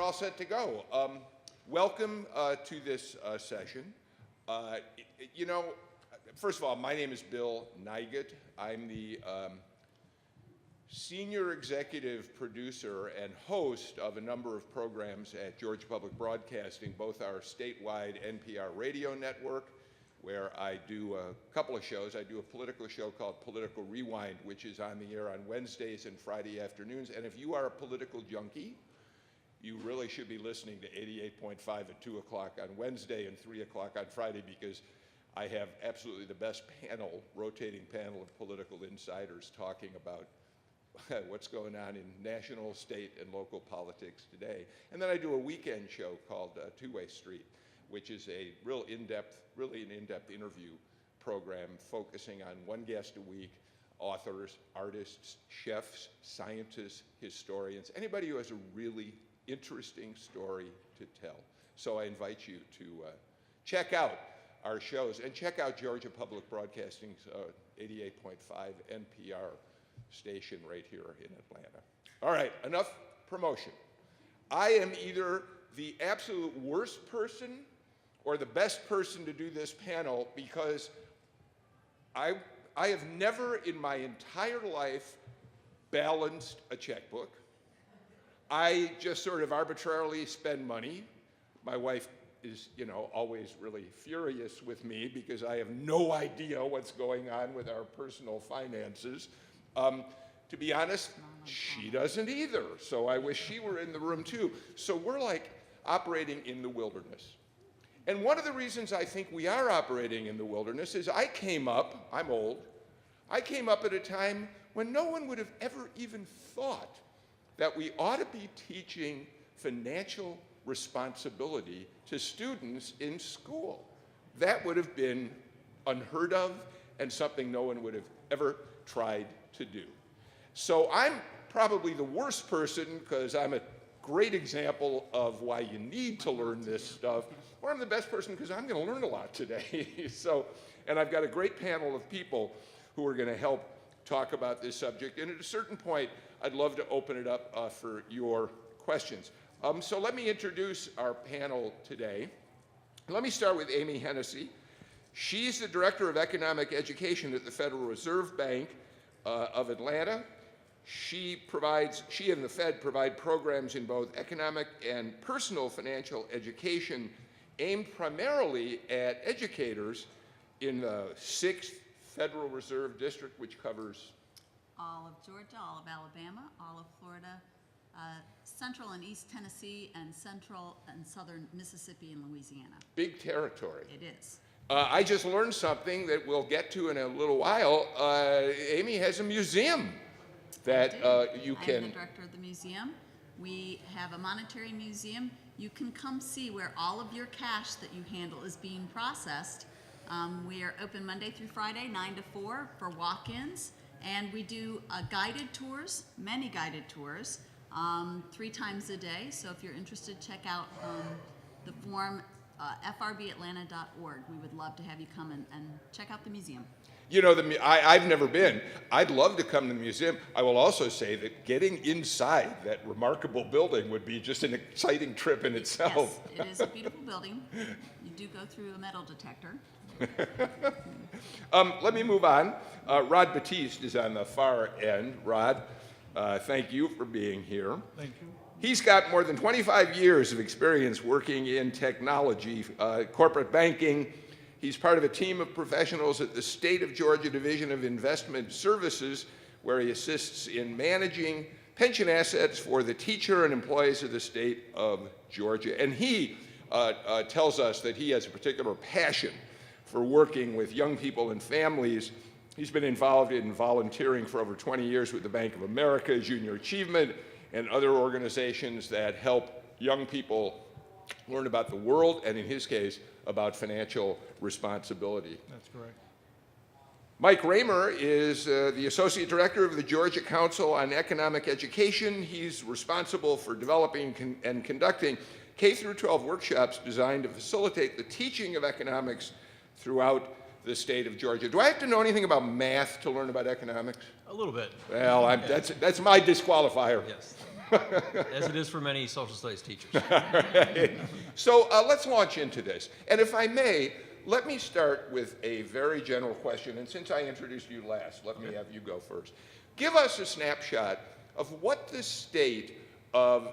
all set to go. Welcome to this session. You know, first of all, my name is Bill Nigut. I'm the senior executive producer and host of a number of programs at Georgia Public Broadcasting, both our statewide NPR radio network, where I do a couple of shows. I do a political show called Political Rewind, which is on the air on Wednesdays and Friday afternoons. And if you are a political junkie, you really should be listening to 88.5 at 2 o'clock on Wednesday and 3 o'clock on Friday, because I have absolutely the best panel, rotating panel of political insiders talking about what's going on in national, state, and local politics today. And then I do a weekend show called Two-Way Street, which is a really an in-depth interview program focusing on one guest a week, authors, artists, chefs, scientists, historians, anybody who has a really interesting story to tell. So I invite you to check out our shows and check out Georgia Public Broadcasting's 88.5 NPR station right here in Atlanta. All right, enough promotion. I am either the absolute worst person or the best person to do this panel, because I have never in my entire life balanced a checkbook. I just sort of arbitrarily spend money. My wife is, you know, always really furious with me because I have no idea what's going on with our personal finances. To be honest, she doesn't either, so I wish she were in the room too. So we're like operating in the wilderness. And one of the reasons I think we are operating in the wilderness is I'm old, I came up at a time when no one would have ever even thought that we ought to be teaching financial responsibility to students in school. That would have been unheard of and something no one would have ever tried to do. So I'm probably the worst person because I'm a great example of why you need to learn this stuff, or I'm the best person because I'm going to learn a lot today. And I've got a great panel of people who are going to help talk about this subject. And at a certain point, I'd love to open it up for your questions. So let me introduce our panel today. Let me start with Amy Hennessy. She's the Director of Economic Education at the Federal Reserve Bank of Atlanta. She and the Fed provide programs in both economic and personal financial education aimed primarily at educators in the 6th Federal Reserve District, which covers all of Georgia, all of Alabama, all of Florida, central and east Tennessee, and central and southern Mississippi and Louisiana. Big territory. It is. I just learned something that we'll get to in a little while. Amy has a museum that you can... I'm the director of the museum. We have a monetary museum. You can come see where all of your cash that you handle is being processed. We are open Monday through Friday, 9 to 4 for walk-ins. And we do guided tours, many guided tours, 3 times a day. So if you're interested, check out the form, frbatlanta.org. We would love to have you come and check out the museum. You know, I've never been. I'd love to come to the museum. I will also say that getting inside that remarkable building would be just an exciting trip in itself. Yes, it is a beautiful building. You do go through a metal detector. Let me move on. Rod Batiste is on the far end. Rod, thank you for being here. Thank you. He's got more than 25 years of experience working in technology, corporate banking. He's part of a team of professionals at the State of Georgia Division of Investment Services, where he assists in managing pension assets for the teacher and employees of the state of Georgia. And he tells us that he has a particular passion for working with young people and families. He's been involved in volunteering for over 20 years with the Bank of America, Junior Achievement, and other organizations that help young people learn about the world, and in his case, about financial responsibility. That's correct. Mike Raymer is the Associate Director of the Georgia Council on Economic Education. He's responsible for developing and conducting K-12 workshops designed to facilitate the teaching of economics throughout the state of Georgia. Do I have to know anything about math to learn about economics? A little bit. Well, that's my disqualifier. Yes. As it is for many social studies teachers. So let's launch into this. And if I may, let me start with a very general question. And since I introduced you last, let me have you go first. Give us a snapshot of what the state of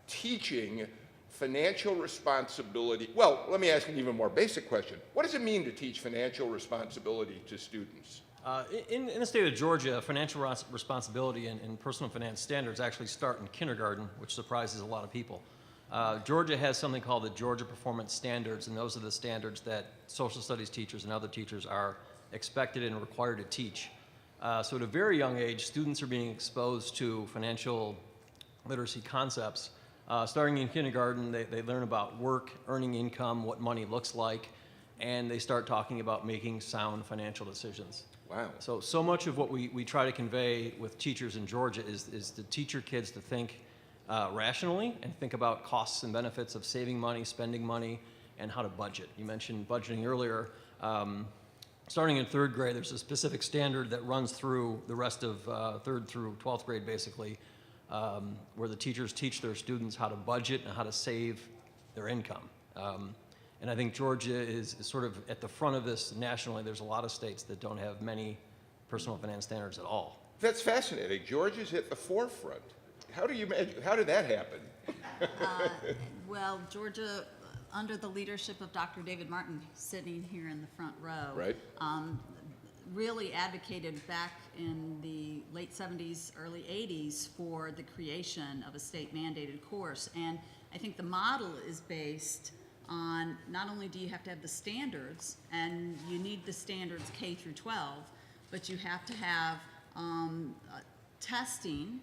teaching financial responsibility, well, let me ask an even more basic question. What does it mean to teach financial responsibility to students? In the state of Georgia, financial responsibility and personal finance standards actually start in kindergarten, which surprises a lot of people. Georgia has something called the Georgia Performance Standards, and those are the standards that social studies teachers and other teachers are expected and required to teach. So at a very young age, students are being exposed to financial literacy concepts. Starting in kindergarten, they learn about work, earning income, what money looks like, and they start talking about making sound financial decisions. Wow. So much of what we try to convey with teachers in Georgia is to teach your kids to think rationally and think about costs and benefits of saving money, spending money, and how to budget. You mentioned budgeting earlier. Starting in 3rd grade, there's a specific standard that runs through the rest of 3rd through 12th grade, basically, where the teachers teach their students how to budget and how to save their income. And I think Georgia is sort of at the front of this nationally. There's a lot of states that don't have many personal finance standards at all. That's fascinating. Georgia's at the forefront. How did that happen? Well, Georgia, under the leadership of Dr. David Martin, sitting here in the front row, Right. Really advocated back in the late 70s, early 80s for the creation of a state mandated course. And I think the model is based on not only do you have to have the standards, and you need the standards K through 12, but you have to have testing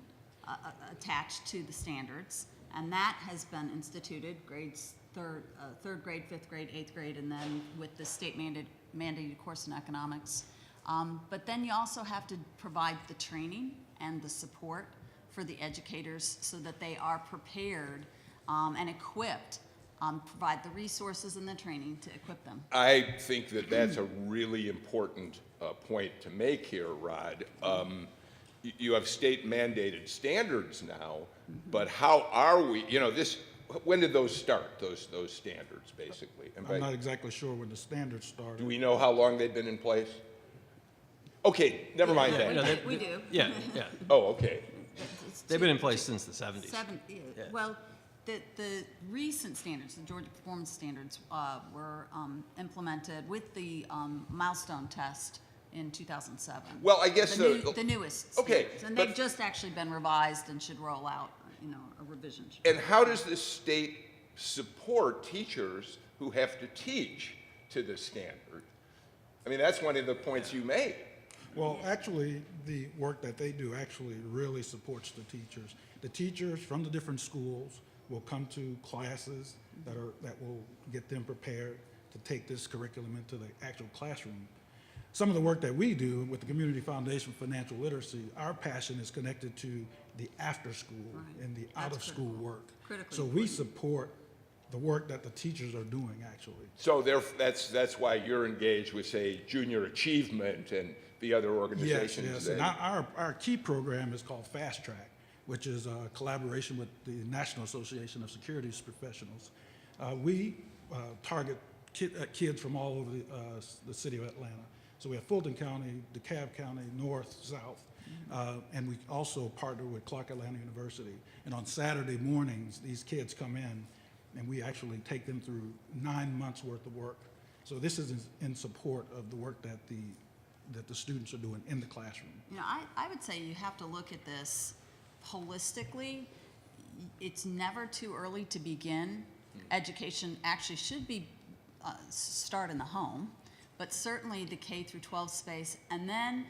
attached to the standards, and that has been instituted, grades third grade, 5th grade, 8th grade, and then with the state mandated course in economics. But then you also have to provide the training and the support for the educators so that they are prepared and equipped, provide the resources and the training to equip them. I think that that's a really important point to make here, Rod. You have state mandated standards now, but how are we, when did those start, those standards, basically? I'm not exactly sure when the standards started. Do we know how long they've been in place? Okay, never mind that. We do. Yeah. Oh, okay. They've been in place since the 70s. Yeah. Well, the recent standards, the Georgia Performance Standards, were implemented with the milestone test in 2007. Well, I guess the newest okay, standards. And they've just actually been revised and should roll out, a revision. And how does the state support teachers who have to teach to this standard? I mean, that's one of the points you made. Well, actually, the work that they do actually really supports the teachers. The teachers from the different schools will come to classes that will get them prepared to take this curriculum into the actual classroom. Some of the work that we do with the Community Foundation for Financial Literacy, our passion is connected to the after school and the out of school work. Critically So we support the work that the teachers are doing, actually. So that's why you're engaged with, say, Junior Achievement and the other organizations. Yes. And our key program is called Fast Track, which is a collaboration with the National Association of Securities Professionals. We target kids from all over the city of Atlanta. So we have Fulton County, DeKalb County, North, South, and we also partner with Clark Atlanta University. And on Saturday mornings, these kids come in, and we actually take them through 9 months worth of work. So this is in support of the work that the students are doing in the classroom. I would say you have to look at this holistically. It's never too early to begin. Education actually should be start in the home, but certainly the K through 12 space, and then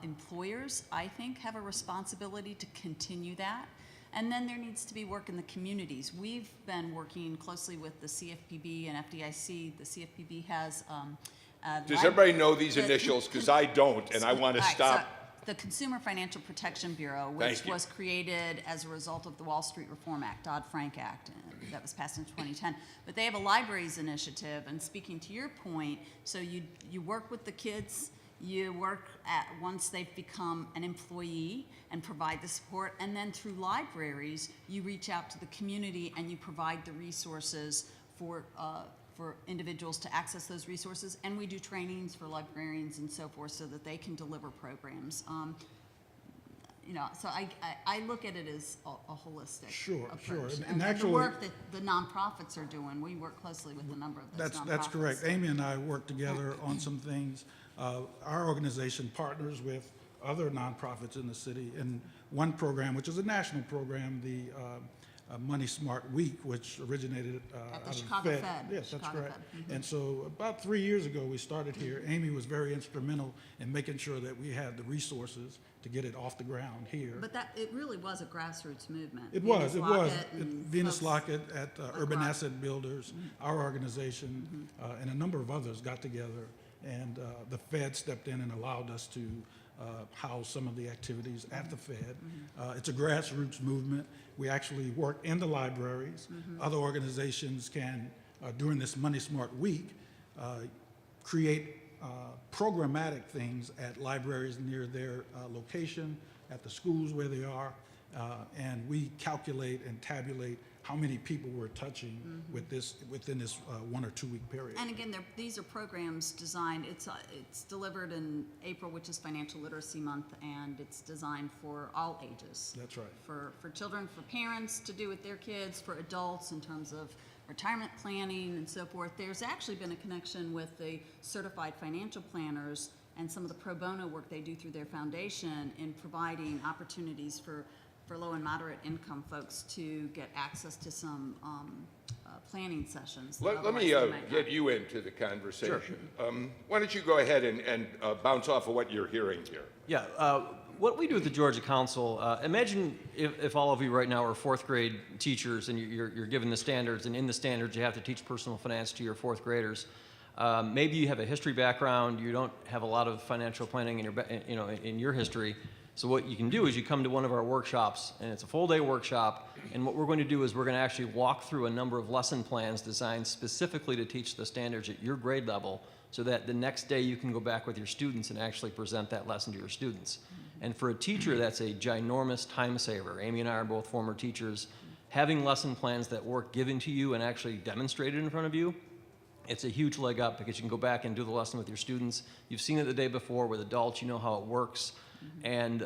employers, I think, have a responsibility to continue that. And then there needs to be work in the communities. We've been working closely with the Cfpb and Fdic. The Cfpb has Does everybody know these initials? Because I don't, and I want to stop. So the Consumer Financial Protection Bureau, which was created as a result of the Wall Street Reform Act, Dodd-Frank Act, that was passed in 2010. But they have a libraries initiative, and speaking to your point, so you work with the kids, You work at, once they've become an employee and provide the support, and then through libraries, you reach out to the community and you provide the resources for individuals to access those resources, and we do trainings for librarians and so forth so that they can deliver programs. You know, so I look at it as a holistic Sure, approach. sure. And And actually, the work that the nonprofits are doing, we work closely with a number of those nonprofits. that's correct. Amy and I work together on some things. Our organization partners with other nonprofits in the city in one program, which is a national program, the Money Smart Week, which originated At the out of Chicago Fed. Fed. Yes, that's Chicago correct. Fed. And so about 3 years ago, we started here. Amy was very instrumental in making sure that we had the resources to get it off the ground here. But it really was a grassroots movement. It was. Lockett and Venus folks- Lockett at Urban across. Asset Builders, our organization, and a number of others got together, and the Fed stepped in and allowed us to house some of the activities at the Fed. It's a grassroots movement. We actually work in the libraries. Other organizations can, during this Money Smart Week, create programmatic things at libraries near their location, at the schools where they are, and we calculate and tabulate how many people we're touching with this within this 1 or 2 week period. And again, these are programs designed, it's delivered in April, which is Financial Literacy Month, and it's designed for all ages. That's right. For children, for parents to do with their kids, for adults in terms of retirement planning and so forth. There's actually been a connection with the certified financial planners and some of the pro bono work they do through their foundation in providing opportunities for low and moderate income folks to get access to some planning sessions. that Let me otherwise they might get not. you into the conversation. Why don't you go ahead and bounce off of what you're hearing here? Yeah, what we do at the Georgia Council, imagine if all of you right now are fourth grade teachers and you're given the standards, and in the standards you have to teach personal finance to your fourth graders. Maybe you have a history background, you don't have a lot of financial planning in your history. So what you can do is you come to one of our workshops, and it's a full day workshop, and what we're going to do is we're going to actually walk through a number of lesson plans designed specifically to teach the standards at your grade level, so that the next day you can go back with your students and actually present that lesson to your students. And for a teacher, that's a ginormous time saver. Amy and I are both former teachers. Having lesson plans that work given to you and actually demonstrated in front of you, it's a huge leg up, because you can go back and do the lesson with your students. You've seen it the day before with adults, you know how it works. And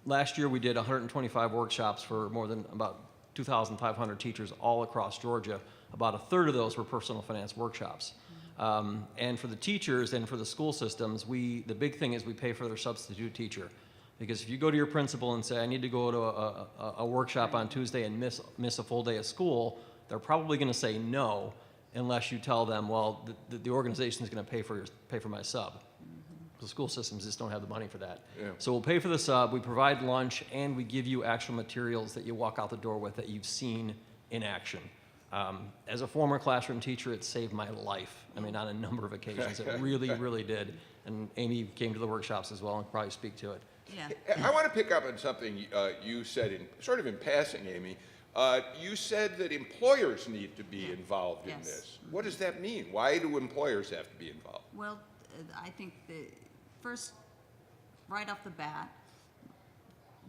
last year we did 125 workshops for more than about 2,500 teachers all across Georgia. About a third of those were personal finance workshops. And for the teachers and for the school systems, the big thing is we pay for their substitute teacher. Because if you go to your principal and say, I need to go to a workshop on Tuesday and miss a full day of school, they're probably going to say no, unless you tell them, well, the organization is going to pay for my sub. The school systems just don't have the money for that. Yeah. So we'll pay for the sub, we provide lunch, and we give you actual materials that you walk out the door with that you've seen in action. As a former classroom teacher, it saved my life. I mean, on a number of occasions, it really, really did. And Amy came to the workshops as well and could probably speak to it. Yeah. I want to pick up on something you said in passing, Amy. You said that employers need to be involved in Yes. this. What does that mean? Why do employers have to be involved? Well, I think first, right off the bat,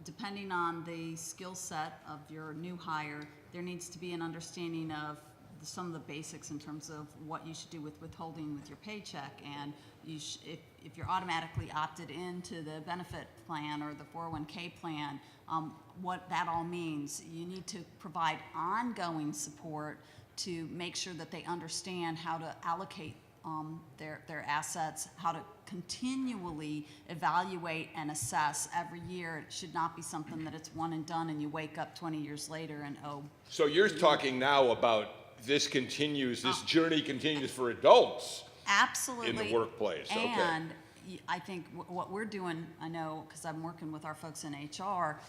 depending on the skill set of your new hire, there needs to be an understanding of some of the basics in terms of what you should do with withholding with your paycheck, and if you're automatically opted into the benefit plan or the 401k plan, what that all means. You need to provide ongoing support to make sure that they understand how to allocate their assets, how to continually evaluate and assess every year. It should not be something that it's one and done and you wake up 20 years later and So you're talking now about this journey continues for adults absolutely in the workplace. Okay. And I think what we're doing, I know because I'm working with our folks in HR,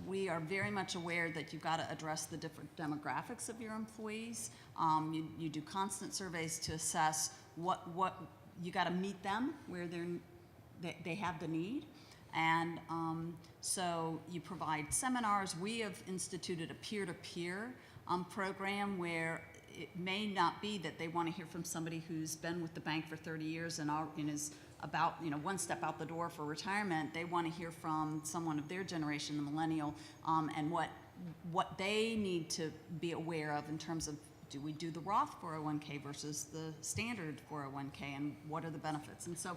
we are very much aware that you've got to address the different demographics of your employees. You do constant surveys to assess what you got to meet them where they have the need. And so you provide seminars. We have instituted a peer-to-peer program where it may not be that they want to hear from somebody who's been with the bank for 30 years and is about, one step out the door for retirement, they want to hear from someone of their generation, the millennial, and what they need to be aware of in terms of, do we do the Roth 401k versus the standard 401k, and what are the benefits? And so,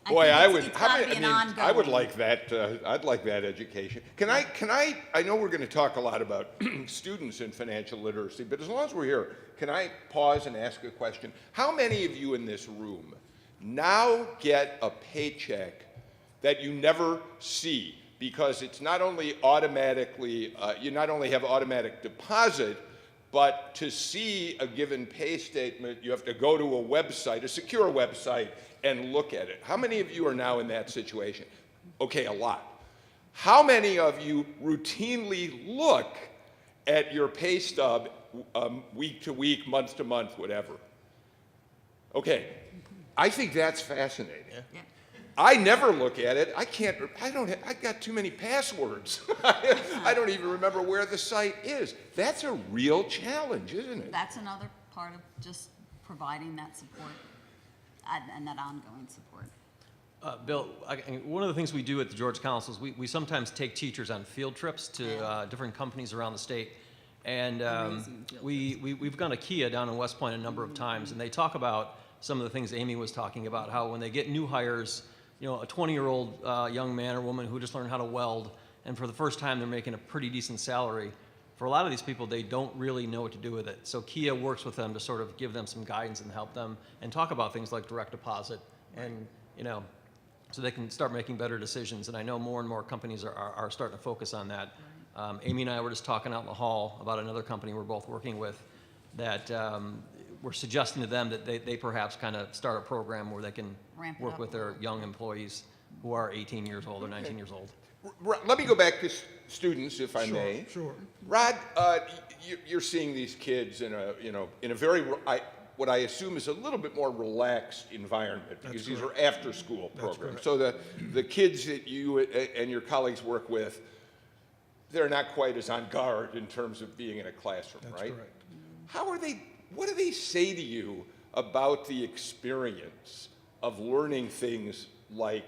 Boy, it's gotta be an I would ongoing- like that, I'd like that education. I know we're gonna talk a lot about students and financial literacy, but as long as we're here, can I pause and ask a question? How many of you in this room now get a paycheck that you never see, because it's not only automatically, you not only have automatic deposit, but to see a given pay statement, you have to go to a website, a secure website, and look at it. How many of you are now in that situation? Okay, a lot. How many of you routinely look at your pay stub week to week, month to month, whatever? Okay, I think that's fascinating. Yeah. I never look at it. I got too many passwords. I don't even remember where the site is. That's a real challenge, isn't it? That's another part of just providing that support and that ongoing support. Bill, one of the things we do at the Georgia Council is we sometimes take teachers on field trips to different companies around the state. And Amazing field we've gone to Kia down in West Point a number of times, and they talk about some of the things Amy was talking about, how when they get new hires, a 20-year-old young man or woman who just learned how to weld, and for the first time they're making a pretty decent salary. For a lot of these people, they don't really know what to do with it. So Kia works with them to sort of give them some guidance and help them, and talk about things like direct deposit, and so they can start making better decisions. And I know more and more companies are starting to focus on that. Amy and I were just talking out in the hall about another company we're both working with that we're suggesting to them that they perhaps kind of start a program where they can Ramp it work up with a their little. young employees who are 18 years old or 19 years old. Let me go back to students, if I Sure, may. sure. Rod, you're seeing these kids in a very, what I assume is a little bit more relaxed environment, because these are after-school programs. correct. So the kids that you and your colleagues work with, they're not quite as on guard in terms of being in a classroom, That's right? correct. What do they say to you about the experience of learning things like,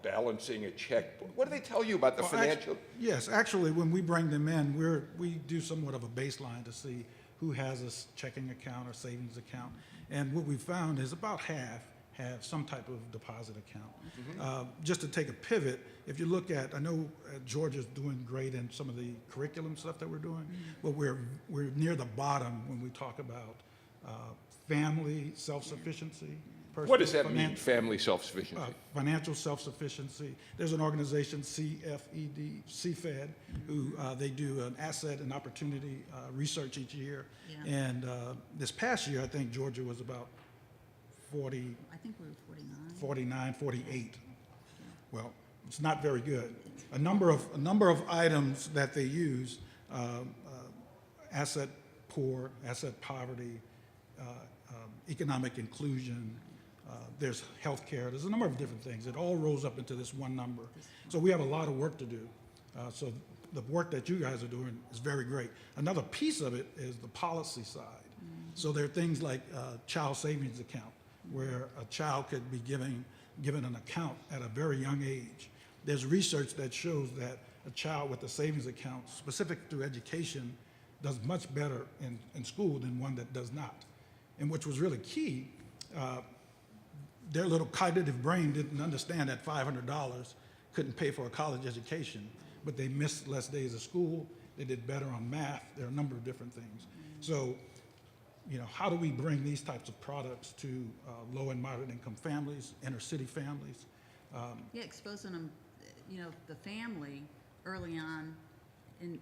balancing a checkbook? What do they tell you about the financial? Yes, actually, when we bring them in, we do somewhat of a baseline to see who has a checking account or savings account. And what we found is about half have some type of deposit account. Just to take a pivot, if you look at, I know Georgia's doing great in some of the curriculum stuff that we're doing, but we're near the bottom when we talk about family self-sufficiency. What does that personal mean, family self-sufficiency? Financial self-sufficiency. There's an organization, Cfpb, who they do an asset and opportunity research each year. Yeah. And this past year, I think Georgia was about 40, I think we were 49, 49. 48. Well, it's not very good. A number of items that they use, asset poor, asset poverty, economic inclusion, there's healthcare, there's a number of different things. It all rolls up into this one number. So we have a lot of work to do. So the work that you guys are doing is very great. Another piece of it is the policy side. So there are things like child savings account, where a child could be given an account at a very young age. There's research that shows that a child with a savings account specific to education does much better in school than one that does not. And which was really key, their little cognitive brain didn't understand that $500 couldn't pay for a college education, but they missed less days of school, they did better on math, there are a number of different things. So, how do we bring these types of products to low and moderate income families, inner city families? Yeah, exposing them, the family early on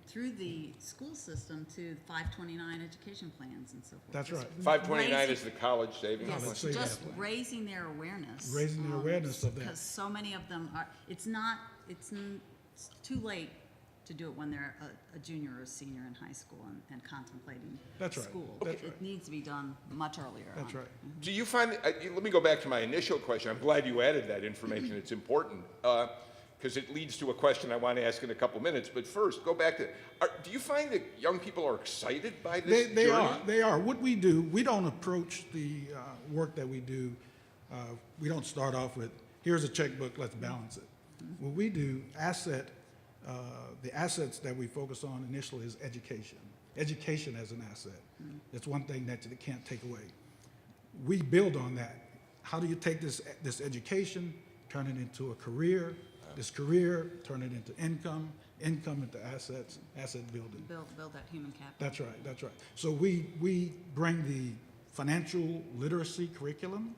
through the school system to 529 education plans and so forth. That's Just right. 529 is the college savings Yes, plan. Savings just plan. raising their awareness. Raising their awareness of that. Because so many of them are, it's too late to do it when they're a junior or a senior in high school and contemplating That's right. school. That's It right. needs to be done much earlier on. That's right. Do you find, let me go back to my initial question. I'm glad you added that information. It's important, because it leads to a question I want to ask in a couple minutes. But first, go back to, do you find that young people are excited by this They journey? are. What we do, we don't approach the work that we do We don't start off with, here's a checkbook, let's balance it. What we do, the assets that we focus on initially is education. Education as an asset. It's one thing that you can't take away. We build on that. How do you take this education, turn it into a career, this career, turn it into income into assets, asset building. Build that human capital. That's right, that's right. So we bring the financial literacy curriculum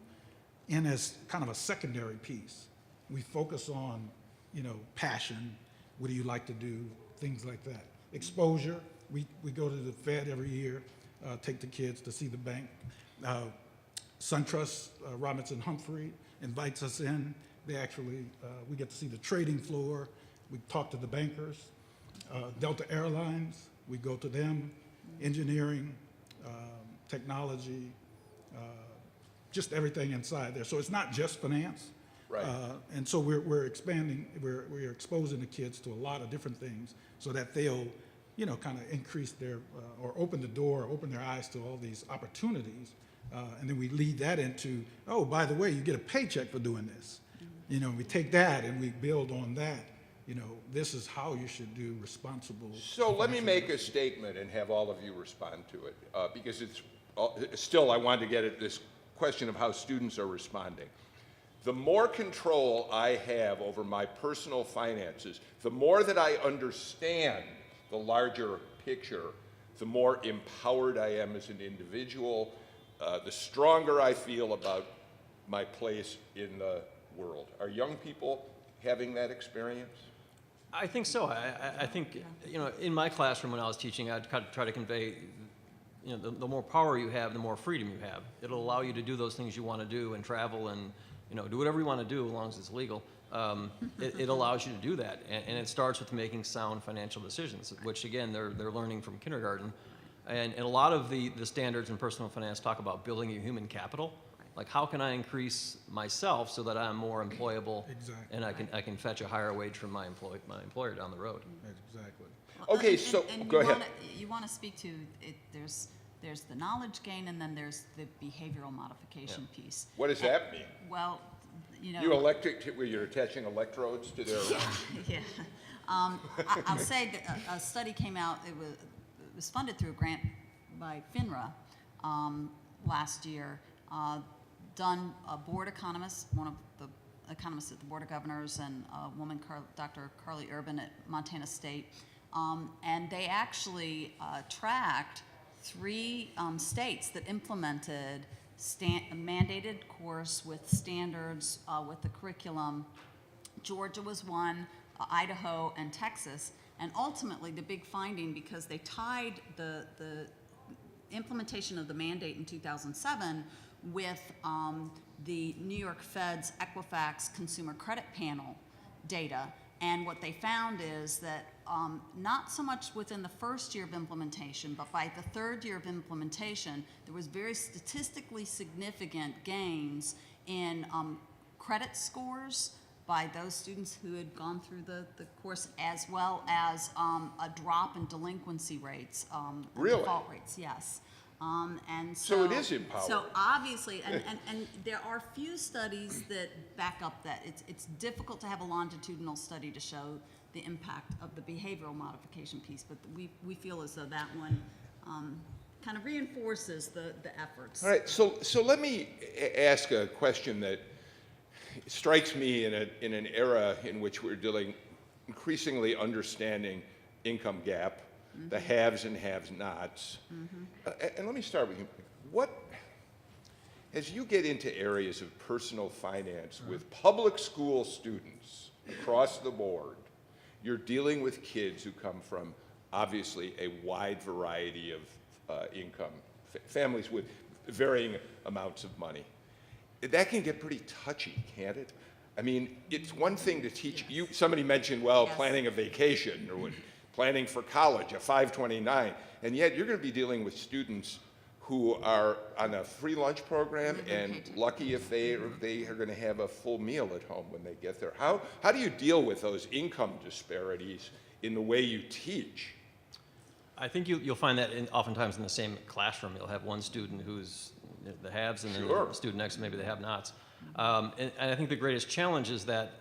in as kind of a secondary piece. We focus on, passion, what do you like to do, things like that. Exposure, we go to the Fed every year, take the kids to see the bank. SunTrust, Robinson Humphrey invites us in. They actually, we get to see the trading floor. We talk to the bankers. Delta Airlines, we go to them. Engineering, technology, just everything inside there. So it's not just finance. Right. And so we're expanding, we're exposing the kids to a lot of different things so that they'll, kind of increase their, or open the door, open their eyes to all these opportunities. And then we lead that into, oh, by the way, you get a paycheck for doing this. We take that and we build on that. This is how you should do responsible. So let me make a statement and have all of you respond to it, because it's still, I want to get at this question of how students are responding. The more control I have over my personal finances, the more that I understand the larger picture, the more empowered I am as an individual, the stronger I feel about my place in the world. Are young people having that experience? I think so. I think, in my classroom when I was teaching, I'd try to convey, the more power you have, the more freedom you have. It'll allow you to do those things you want to do and travel and, do whatever you want to do as long as it's legal. It allows you to do that. And it starts with making sound financial decisions, which, again, they're learning from kindergarten. And a lot of the standards in personal finance talk about building your human capital. Like, how can I increase myself so that I'm more employable? Exactly. And I can fetch a higher wage from my employer down the road. Exactly. Okay, so go ahead. You want to speak to it. There's the knowledge gain, and then there's the behavioral modification piece. What does that mean? Well, You're attaching electrodes to their... Yeah. I'll say that a study came out. It was funded through a grant by FINRA last year. Done a board economist, one of the economists at the Board of Governors, and a woman, Dr. Carly Urban at Montana State, and they actually tracked 3 states that implemented a mandated course with standards with the curriculum. Georgia was one, Idaho, and Texas. And ultimately, the big finding, because they tied the implementation of the mandate in 2007 with the New York Fed's Equifax Consumer Credit Panel data. And what they found is that not so much within the first year of implementation, but by the 3rd year of implementation, there was very statistically significant gains in credit scores by those students who had gone through the course, as well as a drop in delinquency rates, Really? default rates, yes. And So it is empowering. So obviously, and there are few studies that back up that. It's difficult to have a longitudinal study to show the impact of the behavioral modification piece, but we feel as though that one kind of reinforces the efforts. All right, so let me ask a question that strikes me in an era in which we're dealing increasingly understanding income gap, the haves and have-nots. And let me start with you. As you get into areas of personal finance with public school students across the board, you're dealing with kids who come from obviously a wide variety of income, families with varying amounts of money. That can get pretty touchy, can't it? I mean, it's one thing to teach you. Somebody mentioned, well, Yes. planning a vacation or planning for college, a 529, and yet you're going to be dealing with students who are on a free lunch program and lucky if they are going to have a full meal at home when they get there. How do you deal with those income disparities in the way you teach? I think you'll find that oftentimes in the same classroom. You'll have one student who's the haves and then Sure. the student next to maybe the have-nots. And I think the greatest challenge is that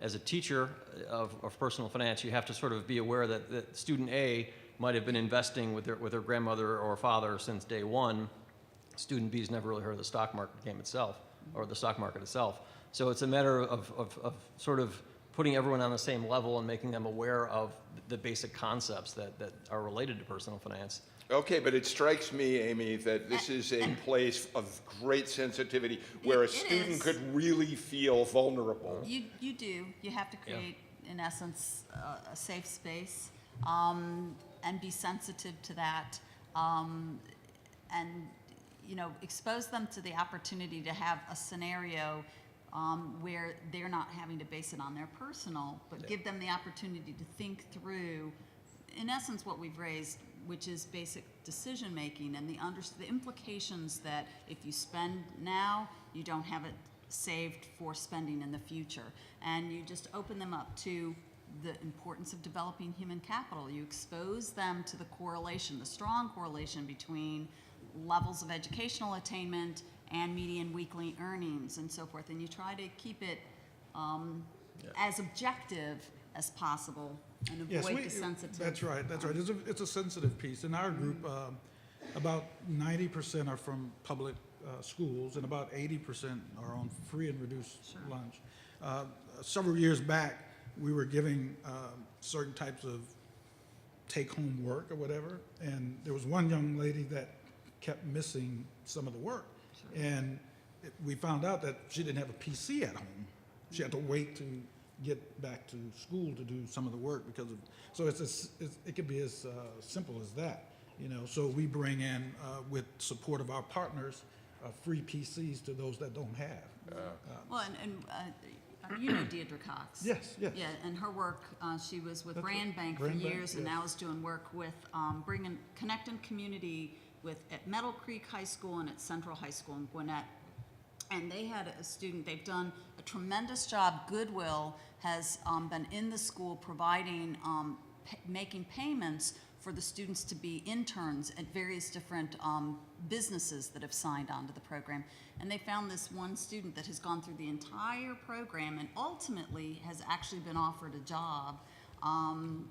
as a teacher of personal finance, you have to sort of be aware that student A might have been investing with their grandmother or father since day one. Student B's never really heard of the stock market game itself, or the stock market itself. So it's a matter of sort of putting everyone on the same level and making them aware of the basic concepts that are related to personal finance. Okay, but it strikes me, Amy, that this is a place of great sensitivity where a It student is. could really feel vulnerable. You do. You have to create, in essence, a safe space, and be sensitive to that, and expose them to the opportunity to have a scenario where they're not having to base it on their personal, but give them the opportunity to think through, in essence, what we've raised, which is basic decision making and the implications that if you spend now, you don't have it saved for spending in the future. And you just open them up to the importance of developing human capital. You expose them to the correlation, the strong correlation between levels of educational attainment and median weekly earnings and so forth. And you try to keep it as objective as possible and avoid the sensitivity. That's right. It's a sensitive piece. In our group, about 90% are from public schools, and about 80% are on free and reduced lunch. Several years back, we were giving certain types of take-home work or whatever, and there was one young lady that kept missing some of the work, and we found out that she didn't have a PC at home. She had to wait to get back to school to do some of the work because of, so it could be as simple as that, so we bring in, with support of our partners, free PCs to those that don't have. Well, Deirdre Cox. Yes. Yeah, and her work, she was with That's Brand right. Bank for Brand Bank, years, and yes. now is doing work with connecting community at Meadow Creek High School and at Central High School in Gwinnett. And they had a student, they've done a tremendous job. Goodwill has been in the school providing, making payments for the students to be interns at various different businesses that have signed on to the program. And they found this one student that has gone through the entire program and ultimately has actually been offered a job. And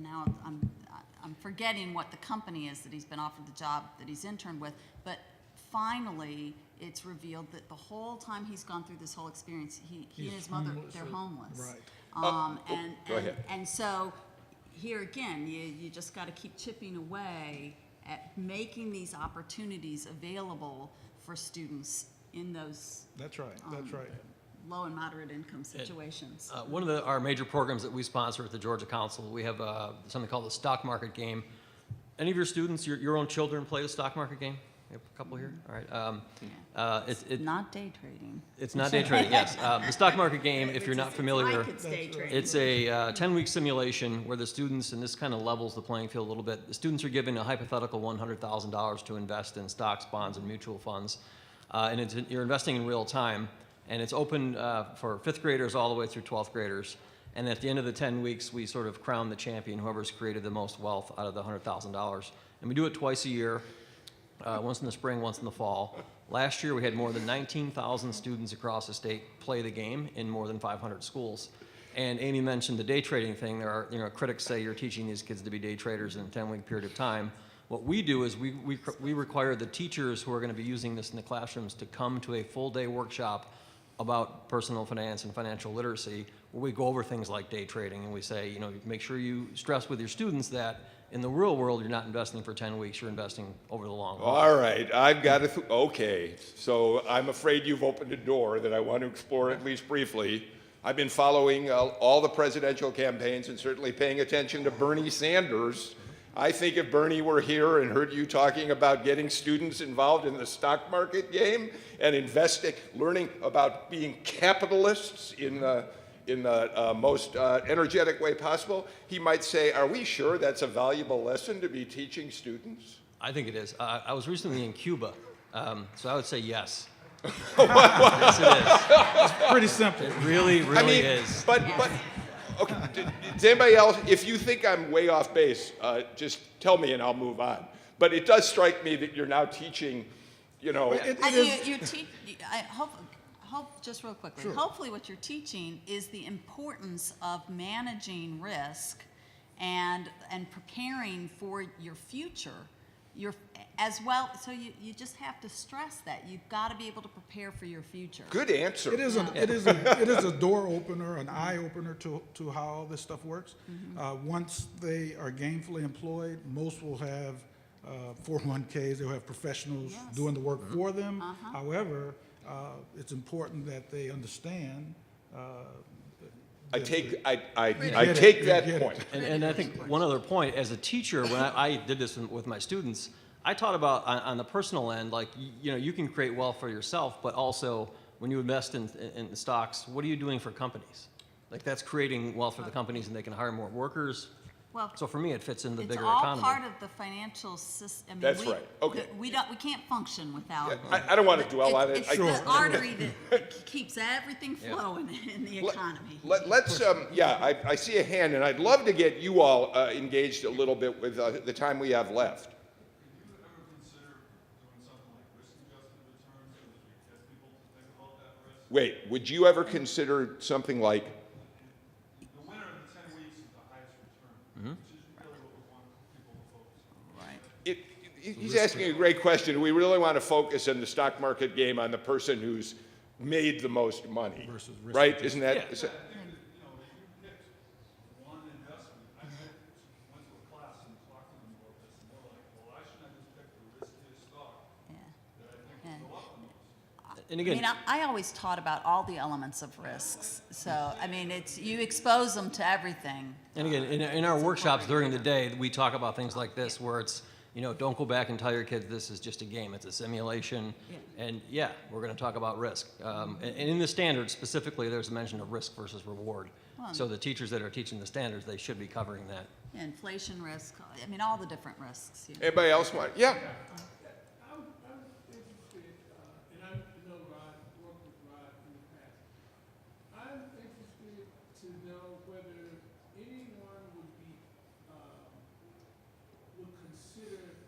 now I'm forgetting what the company is that he's been offered the job that he's interned with, but finally it's revealed that the whole time he's gone through this whole experience, he and his mother, they're homeless. Right. Go ahead. And so here again, you just got to keep chipping away at making these opportunities available for students in those That's right. low and moderate income situations. One of our major programs that we sponsor at the Georgia Council, we have something called the stock market game. Any of your students, your own children, play the stock market game? We have a couple here. All right. It's not day trading. It's not day trading. Yes, the stock market game. If you're not familiar, It's day trading. it's a 10-week simulation where the students, and this kind of levels the playing field a little bit. The students are given a hypothetical $100,000 to invest in stocks, bonds, and mutual funds, and you're investing in real time. And it's open for 5th graders all the way through 12th graders. And at the end of the 10 weeks, we sort of crown the champion, whoever's created the most wealth out of the $100,000. And we do it twice a year, once in the spring, once in the fall. Last year, we had more than 19,000 students across the state play the game in more than 500 schools. And Amy mentioned the day trading thing. There are, critics say you're teaching these kids to be day traders in a 10-week period of time. What we do is we require the teachers who are going to be using this in the classrooms to come to a full-day workshop about personal finance and financial literacy, where we go over things like day trading, and we say, make sure you stress with your students that in the real world, you're not investing for 10 weeks, you're investing over the long haul. All right, I've got to, okay, so I'm afraid you've opened a door that I want to explore at least briefly. I've been following all the presidential campaigns and certainly paying attention to Bernie Sanders. I think if Bernie were here and heard you talking about getting students involved in the stock market game and investing, learning about being capitalists in the most energetic way possible, he might say, are we sure that's a valuable lesson to be teaching students? I think it is. I was recently in Cuba, so I would say yes. Yes, it is. It's pretty simple. It really is. But okay, does anybody else, if you think I'm way off base, just tell me and I'll move on. But it does strike me that you're now teaching you know. I hope just real quickly. Sure. Hopefully, what you're teaching is the importance of managing risk and preparing for your future. As well. So you just have to stress that you've got to be able to prepare for your future. Good answer. It is a door opener, an eye opener to how all this stuff works. Once they are gainfully employed, most will have 401ks. They'll have professionals Yes. doing the work for them. However, it's important that they understand. I take Get that it. point. And I think one other point, as a teacher, when I did this with my students, I taught about on the personal end, like, you know, you can create wealth for yourself, but also when you invest in stocks, what are you doing for companies? Like, that's creating wealth for the companies, and they can hire more workers. Well, So for me, it fits in the it's bigger all economy. part of the financial system. I mean, That's right. Okay. We can't function without. I don't want to dwell on it. It's the artery that keeps everything flowing in the economy. Let's, I see a hand, and I'd love to get you all engaged a little bit with the time we have left. Have you ever considered doing something like risk-adjusted returns so that you get people to think about that risk? Wait, would you ever consider something like, The winner of the 10 weeks is the highest return, which is really what we want people to focus on. Right. he's asking a great question. Do we really want to focus in the stock market game on the person who's made the most money? Versus risk right? Isn't that? I think that, you know, if you picked one investment, I went to a class and talked to them about this, and they're like, well, why shouldn't I just pick the riskiest stock Yeah. that I think Yeah. will go up the most? And I again, mean, I always taught about all the elements of risks. So, I mean, you expose them to everything. And again, in our workshops during the day, we talk about things like this, where it's, you know, don't go back and tell your kids this is just a game, it's a simulation. Yeah. And yeah, we're going to talk about risk. And in the standards specifically, there's a mention of risk versus reward. Well, So the teachers that are teaching the standards, they should be covering that. Inflation risk, I mean, all the different risks. You know. Anybody else want? Yeah. I'm interested, and I know Rod, worked with Rod in the past. I'm interested to know whether anyone would consider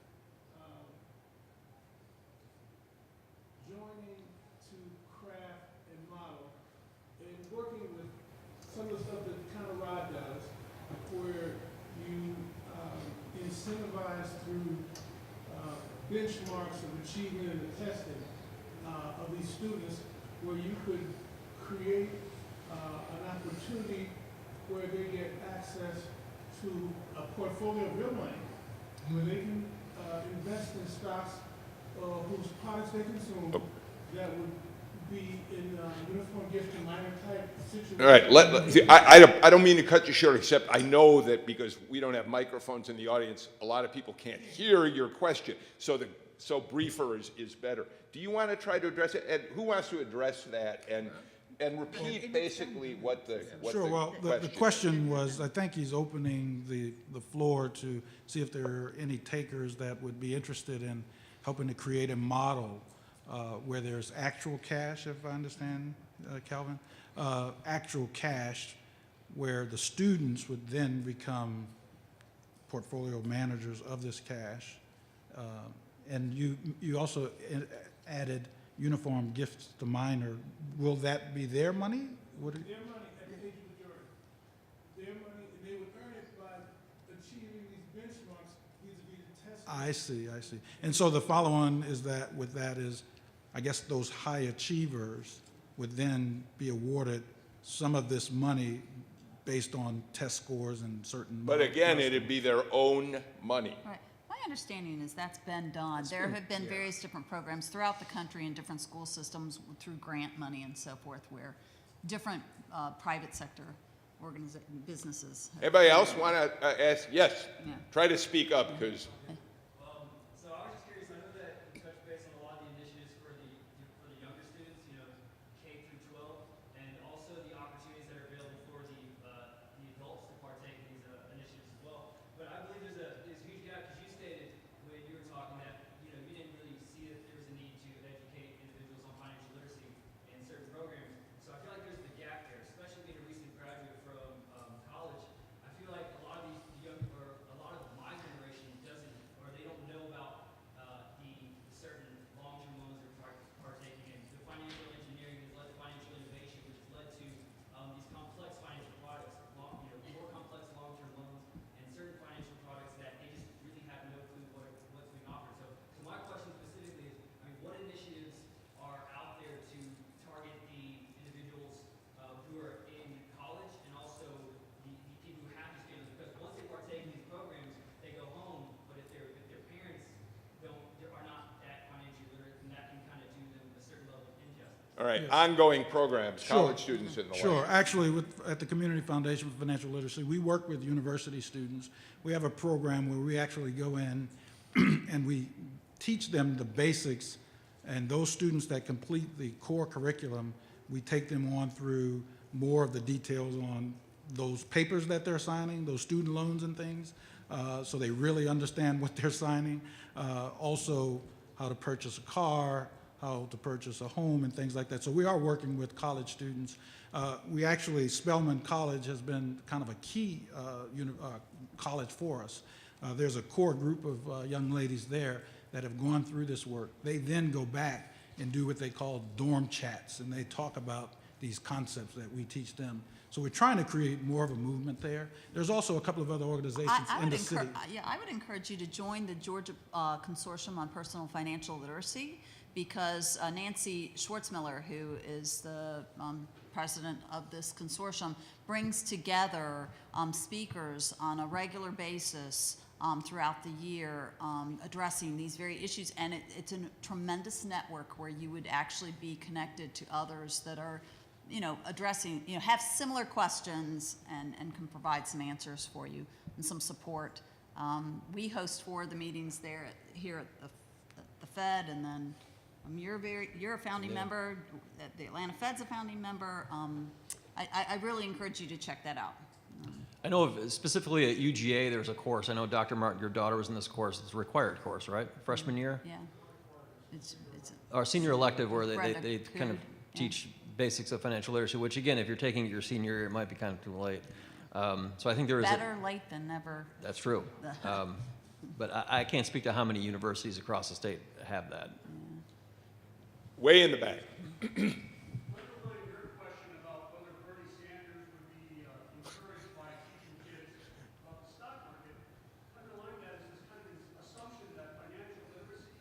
joining to craft and model and working with some of the stuff that kind of Rod does, where you incentivize through benchmarks of achievement in the testing of these students, where you could create an opportunity where they get access to a portfolio of real money, where they can invest in stocks whose products they consume that would be in uniform gift and minor type situations. All right. I don't mean to cut you short, except I know that because we don't have microphones in the audience, a lot of people can't hear your question. So briefer is better. Do you want to try to address it? And who wants to address that and repeat basically what the Sure, well, the question was, I think he's opening the floor to see if there are any takers that would be interested in helping to create a model where there's actual cash, if I understand, Calvin, actual cash where the students would then become portfolio managers of this cash. And you also added uniform gifts to minor. Will that be their money? Would it? Their money at the age of majority. Their money, and they would earn it by achieving these benchmarks vis-a-vis the test. I see. And so the follow-on is that with that is, I guess those high achievers would then be awarded some of this money based on test scores and certain. But again, it'd be their own money. Right. My understanding is that's been done. There have been various different programs throughout the country in different school systems through grant money and so forth, where different private sector businesses. Anybody else want to ask? Yes. Yeah. Try to speak up because. So I was just curious, I know that you touched base on a lot of the initiatives for the younger students, you know, K through 12, and also the opportunities that are available for the adults to partake in these initiatives as well. But I believe there's a huge gap, because you stated when you were talking that, you know, you didn't really see that there was a need to educate individuals on financial literacy in certain programs. So I feel like there's the gap there, especially being a recent graduate from college. I feel like a lot of these young, or a lot of my generation doesn't, or All right, Yes. ongoing programs, Sure. college students and the like. Sure. Actually, at the Community Foundation for Financial Literacy, we work with university students. We have a program where we actually go in and we teach them the basics, and those students that complete the core curriculum, we take them on through more of the details on those papers that they're signing, those student loans and things, so they really understand what they're signing. Also, how to purchase a car, how to purchase a home and things like that. So we are working with college students. We actually, Spelman College has been kind of a key college for us. There's a core group of young ladies there that have gone through this work. They then go back and do what they call dorm chats, and they talk about these concepts that we teach them. So we're trying to create more of a movement there. There's also a couple of other organizations in the city. I would encourage you to join the Georgia Consortium on Personal Financial Literacy, because Nancy Schwartzmiller, who is the president of this consortium, brings together speakers on a regular basis throughout the year addressing these very issues. And it's a tremendous network where you would actually be connected to others that are, addressing, have similar questions and can provide some answers for you and some support. We host 4 of the meetings there here at the Fed, and then you're a founding member. The Atlanta Fed's a founding member. I really encourage you to check that out. I know specifically at UGA, there's a course. I know, Dr. Martin, your daughter was in this course. It's a required course, right? Freshman year? Yeah. It's Or senior elective, where they Brenda kind of Coon, yeah. teach basics of financial literacy, which, again, if you're taking it your senior year, it might be kind of too late. So I think there is better late than never. That's true. But I can't speak to how many universities across the state have that. Way in the back. Your question about whether Bernie Sanders would be encouraged by teaching kids about the stock market, underlying that is this kind of assumption that financial literacy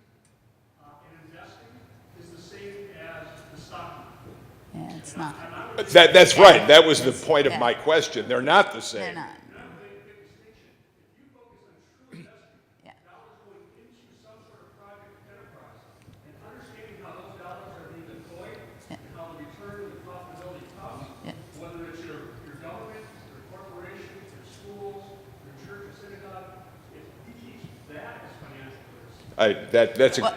and investing is the same as the stock market. Yeah, it's not. That's right. That was the point of my question. They're not the same. They're not. Yeah. Dollars going into some sort of private enterprise and understanding how those dollars are being deployed and how the return and the profitability comes, Yeah. whether it's your government, your corporation, your schools, your church or synagogue, if we teach that as financial literacy. That's a, Well,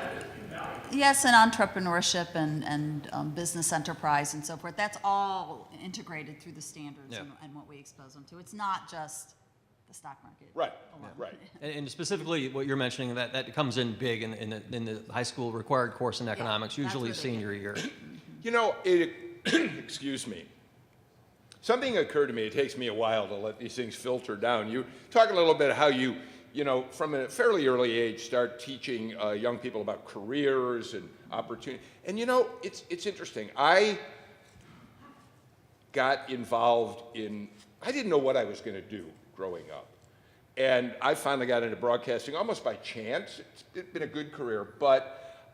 yes, and entrepreneurship and business enterprise and so forth. That's all integrated through the standards Yeah. and what we expose them to. It's not just the stock market. right, alone. right. And specifically, what you're mentioning, that comes in big in the high school required course in economics, that's usually where they senior year. Excuse me. Something occurred to me. It takes me a while to let these things filter down. You talk a little bit how you from a fairly early age, start teaching young people about careers and opportunity. And it's interesting. I got involved I didn't know what I was going to do growing up. And I finally got into broadcasting almost by chance. It's been a good career. But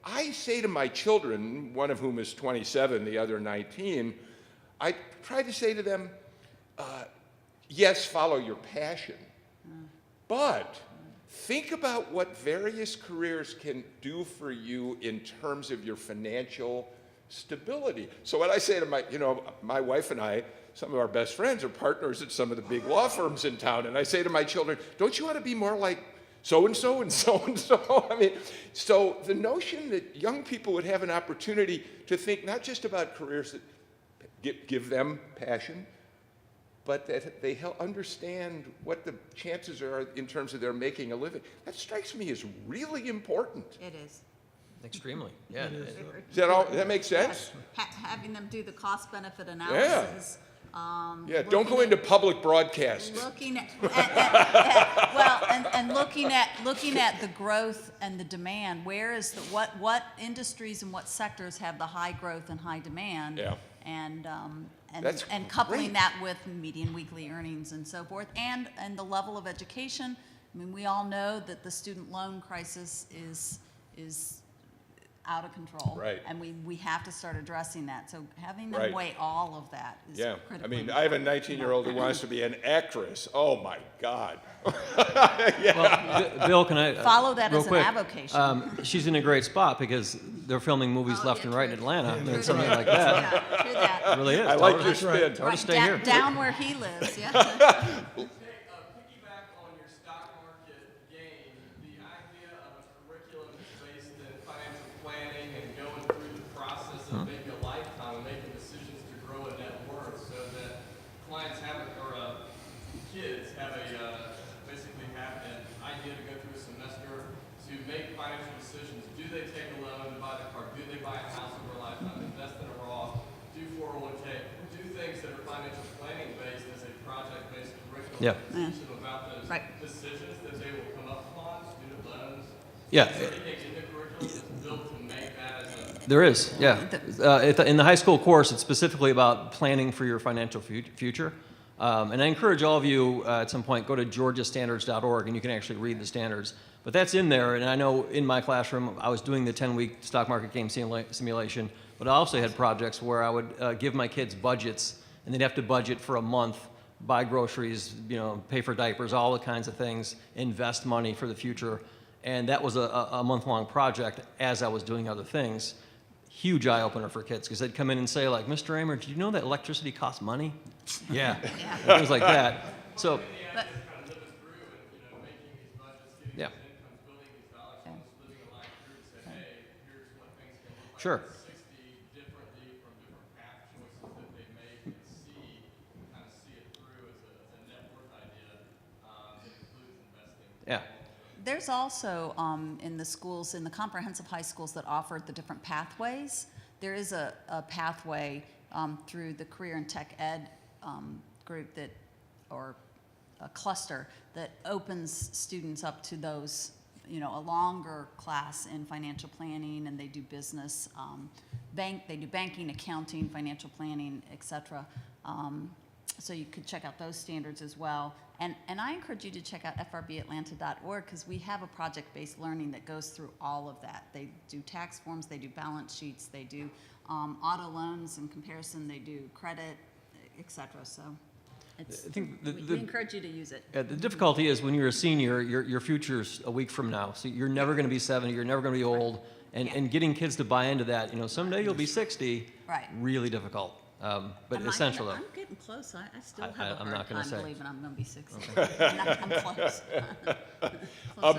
I say to my children, one of whom is 27, the other 19, I try to say to them, yes, follow your passion. But think about what various careers can do for you in terms of your financial stability. So what I say to my wife and I, some of our best friends are partners at some of the big law firms in town, and I say to my children, don't you want to be more like so-and-so and so-and-so? I mean, so the notion that young people would have an opportunity to think not just about careers that give them passion, but that they understand what the chances are in terms of their making a living. That strikes me as really important. It is. Extremely, yeah. Does that make sense? Having them do the cost-benefit analysis. Yeah, don't go into public broadcast. Looking at, looking at the growth and the demand. Where is what industries and what sectors have the high growth and high demand? Yeah. That's And coupling great. that with median weekly earnings and so forth, and the level of education. I mean, we all know that the student loan crisis is out of control. Right. And we have to start addressing that. So having Right. them weigh all of that is Yeah, critical. I mean, I have a 19-year-old who wants to be an actress. Oh, my God. Well, Bill, can I? Follow that real as an quick, avocation. she's in a great spot because they're filming movies Oh, left yeah, and right true. in Atlanta. I mean, True something that. like that. Yeah, true that. It really is. I Tell like her- your spin. Tell her to stay down, here. down where he lives, yeah. Piggyback on your stock market gain, the idea of a curriculum that's based in financial planning and going through the process of maybe a lifetime and making decisions to grow a net worth so that clients have, kids have basically have an idea to go through a semester to make financial decisions. Do they take a loan to buy the car? Do they buy a house over a lifetime? Invest in a Roth? Do 401k? Do things that are financial planning based as a project-based curriculum. Yeah. Teach them about those Right. decisions that they will come up upon, student loans. Yeah. Is there anything in the curriculum that's built to make that as a There is, yeah. In the high school course, it's specifically about planning for your financial future. And I encourage all of you at some point, go to georgiastandards.org and you can actually read the standards. But that's in there, and I know in my classroom, I was doing the 10-week stock market game simulation, but I also had projects where I would give my kids budgets, and they'd have to budget for a month, buy groceries, pay for diapers, all the kinds of things, invest money for the future. And that was a month-long project as I was doing other things. Huge eye-opener for kids, because they'd come in and say, like, Mr. Raymer, do you know that electricity costs money? Yeah, and things like that. So, But, making these budgets, getting yeah, these incomes, building these dollars, almost living a life through to say, hey, here's what things can look like. Sure. at 60 differently from different path choices that they make and kind of see it through as a net worth idea that includes investing. yeah. there's also, in the schools, in the comprehensive high schools that offer the different pathways, there is a pathway through the Career and Tech Ed group that, or a cluster that opens students up to those, a longer class in financial planning, and they do business, they do banking, accounting, financial planning, et cetera. So you could check out those standards as well. And I encourage you to check out frbatlanta.org, because we have a project-based learning that goes through all of that. They do tax forms, they do balance sheets, they do auto loans in comparison, they do credit, et cetera. So it's, I think we encourage you to use it. The difficulty is when you're a senior, your future's a week from now. So you're never going to be 70, you're never going to be old. And getting kids to buy into that, someday you'll be 60, Right. really difficult. But Am I essential, gonna- though. I'm getting close. I still have I'm a hard not gonna time say. believing I'm going to be 60. I'm close.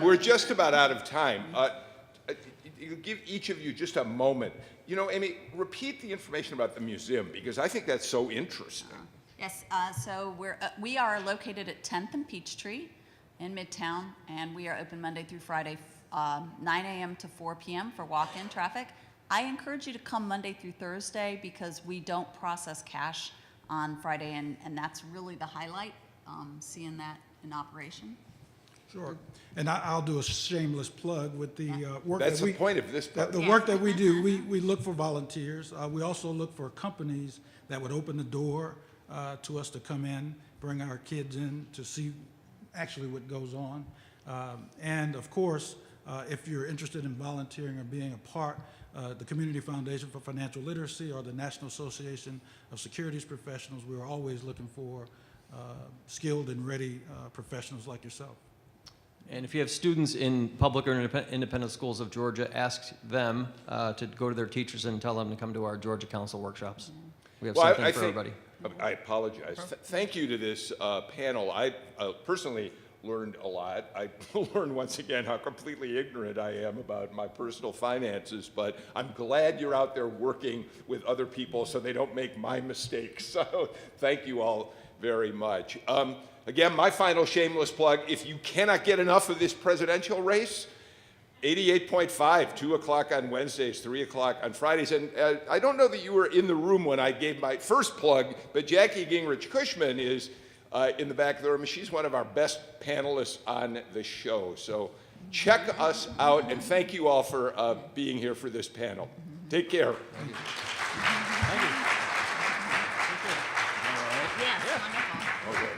We're just about out of time. Give each of you just a moment. Amy, repeat the information about the museum, because I think that's so interesting. Yes, so we are located at 10th and Peachtree in Midtown, and we are open Monday through Friday, 9 a.m. to 4 p.m. for walk-in traffic. I encourage you to come Monday through Thursday, because we don't process cash on Friday, and that's really the highlight, seeing that in operation. Sure. And I'll do a shameless plug with the work That's that we... the point of this The program. work that we do, we look for volunteers. We also look for companies that would open the door to us to come in, bring our kids in to see actually what goes on. And of course, if you're interested in volunteering or being a part, the Community Foundation for Financial Literacy or the National Association of Securities Professionals, we're always looking for skilled and ready professionals like yourself. And if you have students in public or independent schools of Georgia, ask them to go to their teachers and tell them to come to our Georgia Council workshops. We have something for everybody. I apologize. Thank you to this panel. I personally learned a lot. I learned once again how completely ignorant I am about my personal finances, but I'm glad you're out there working with other people so they don't make my mistakes. So thank you all very much. Again, my final shameless plug, if you cannot get enough of this presidential race, 88.5, 2 o'clock on Wednesdays, 3 o'clock on Fridays. And I don't know that you were in the room when I gave my first plug, but Jackie Gingrich-Cushman is in the back of the room. She's one of our best panelists on the show. So check us out, and thank you all for being here for this panel. Take care. Thank you. Yes, wonderful. Okay.